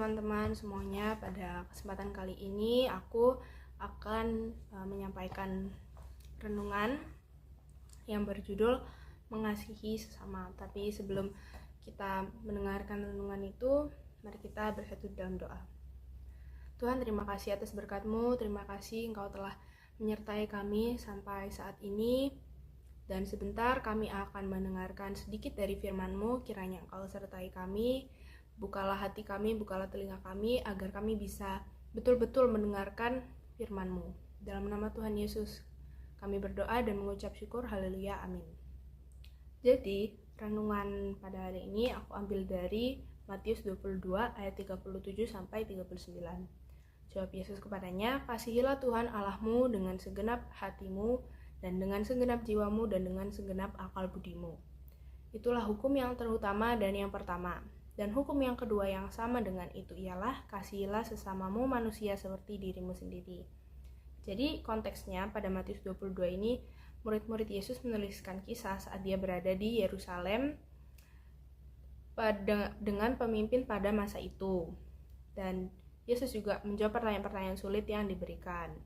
teman-teman semuanya. Pada kesempatan kali ini aku akan menyampaikan renungan yang berjudul Mengasihi Sesama. Tapi sebelum kita mendengarkan renungan itu, mari kita bersatu dalam doa. Tuhan, terima kasih atas berkat-Mu, terima kasih Engkau telah menyertai kami sampai saat ini. Dan sebentar kami akan mendengarkan sedikit dari firman-Mu, kiranya Engkau sertai kami. Bukalah hati kami, bukalah telinga kami, agar kami bisa betul-betul mendengarkan firman-Mu. Dalam nama Tuhan Yesus, kami berdoa dan mengucap syukur, haleluya, amin. Jadi, renungan pada hari ini aku ambil dari Matius 22 ayat 37 sampai 39. Jawab Yesus kepadanya, kasihilah Tuhan Allahmu dengan segenap hatimu, dan dengan segenap jiwamu, dan dengan segenap akal budimu. Itulah hukum yang terutama dan yang pertama. Dan hukum yang kedua yang sama dengan itu ialah, kasihilah sesamamu manusia seperti dirimu sendiri. Jadi konteksnya pada Matius 22 ini, murid-murid Yesus menuliskan kisah saat dia berada di Yerusalem dengan pemimpin pada masa itu. Dan Yesus juga menjawab pertanyaan-pertanyaan sulit yang diberikan.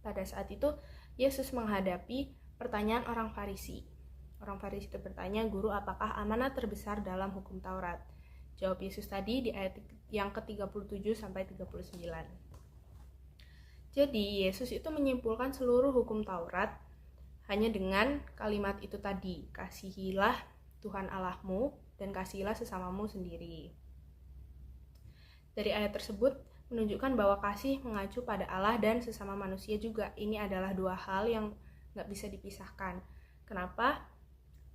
Pada saat itu, Yesus menghadapi pertanyaan orang Farisi. Orang Farisi itu bertanya, Guru, apakah amanat terbesar dalam hukum Taurat? Jawab Yesus tadi di ayat yang ke-37 sampai 39. Jadi, Yesus itu menyimpulkan seluruh hukum Taurat hanya dengan kalimat itu tadi, kasihilah Tuhan Allahmu dan kasihilah sesamamu sendiri. Dari ayat tersebut menunjukkan bahwa kasih mengacu pada Allah dan sesama manusia juga. Ini adalah dua hal yang gak bisa dipisahkan. Kenapa?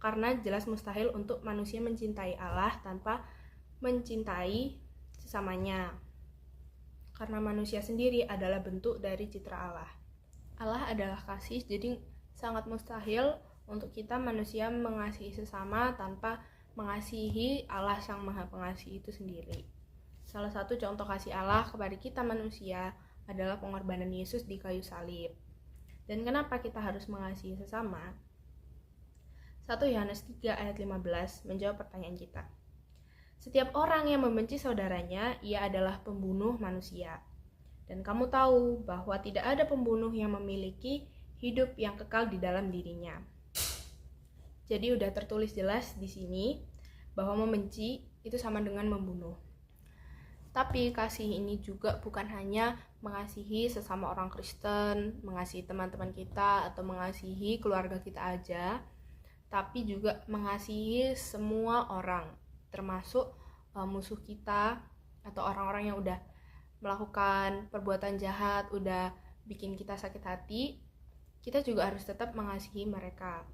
Karena jelas mustahil untuk manusia mencintai Allah tanpa mencintai sesamanya. Karena manusia sendiri adalah bentuk dari citra Allah. Allah adalah kasih, jadi sangat mustahil untuk kita manusia mengasihi sesama tanpa mengasihi Allah Sang Maha Pengasih itu sendiri. Salah satu contoh kasih Allah kepada kita manusia adalah pengorbanan Yesus di kayu salib. Dan kenapa kita harus mengasihi sesama? 1 Yohanes 3 ayat 15 menjawab pertanyaan kita. Setiap orang yang membenci saudaranya, ia adalah pembunuh manusia. Dan kamu tahu bahwa tidak ada pembunuh yang memiliki hidup yang kekal di dalam dirinya. Jadi udah tertulis jelas di sini bahwa membenci itu sama dengan membunuh. Tapi kasih ini juga bukan hanya mengasihi sesama orang Kristen, mengasihi teman-teman kita, atau mengasihi keluarga kita aja, tapi juga mengasihi semua orang, termasuk musuh kita atau orang-orang yang udah melakukan perbuatan jahat, udah bikin kita sakit hati. Kita juga harus tetap mengasihi mereka.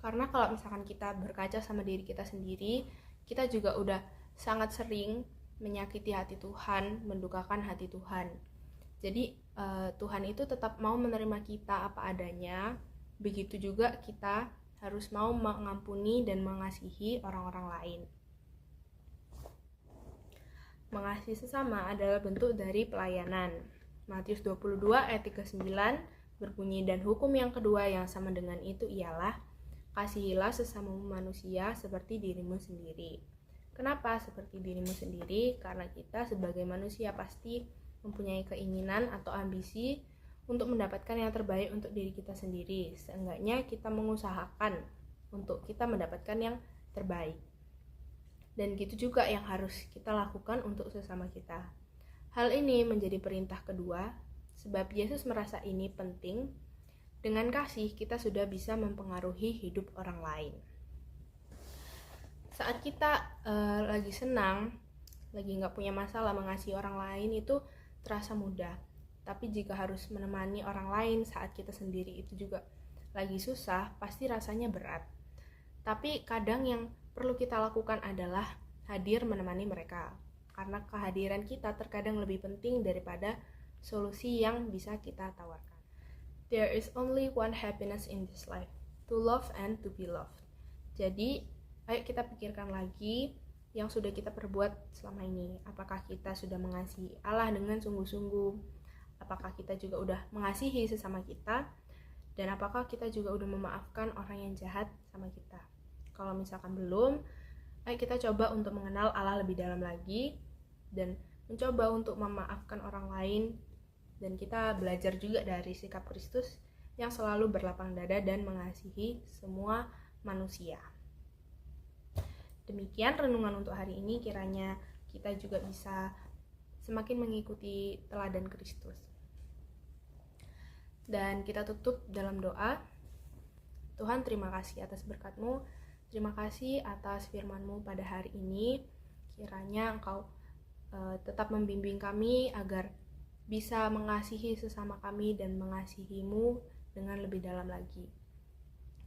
Karena kalau misalkan kita berkaca sama diri kita sendiri, kita juga udah sangat sering menyakiti hati Tuhan, mendukakan hati Tuhan. Jadi Tuhan itu tetap mau menerima kita apa adanya. Begitu juga kita harus mau mengampuni dan mengasihi orang-orang lain. Mengasihi sesama adalah bentuk dari pelayanan. Matius 22 ayat 39 berbunyi, dan hukum yang kedua yang sama dengan itu ialah, kasihilah sesamamu manusia seperti dirimu sendiri. Kenapa seperti dirimu sendiri? Karena kita sebagai manusia pasti mempunyai keinginan atau ambisi untuk mendapatkan yang terbaik untuk diri kita sendiri. Seenggaknya kita mengusahakan untuk kita mendapatkan yang terbaik. Dan gitu juga yang harus kita lakukan untuk sesama kita. Hal ini menjadi perintah kedua, sebab Yesus merasa ini penting. Dengan kasih kita sudah bisa mempengaruhi hidup orang lain. Saat kita lagi senang, lagi gak punya masalah, mengasihi orang lain itu terasa mudah. Tapi jika harus menemani orang lain saat kita sendiri itu juga lagi susah, pasti rasanya berat. Tapi kadang yang perlu kita lakukan adalah hadir menemani mereka. Karena kehadiran kita terkadang lebih penting daripada solusi yang bisa kita tawarkan. There is only one happiness in this life, to love and to be loved. Jadi, ayo kita pikirkan lagi yang sudah kita perbuat selama ini. Apakah kita sudah mengasihi Allah dengan sungguh-sungguh? Apakah kita juga udah mengasihi sesama kita? Dan apakah kita juga udah memaafkan orang yang jahat sama kita? Kalau misalkan belum, ayo kita coba untuk mengenal Allah lebih dalam lagi dan mencoba untuk memaafkan orang lain, dan kita belajar juga dari sikap Kristus yang selalu berlapang dada dan mengasihi semua manusia. Demikian renungan untuk hari ini, kiranya kita juga bisa semakin mengikuti teladan Kristus. Dan kita tutup dalam doa. Tuhan, terima kasih atas berkat-Mu, terima kasih atas firman-Mu pada hari ini. Kiranya Engkau tetap membimbing kami agar bisa mengasihi sesama kami dan mengasihi-Mu dengan lebih dalam lagi.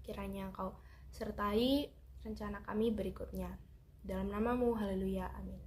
Kiranya Engkau sertai rencana kami berikutnya. Dalam nama-Mu, haleluya, amin.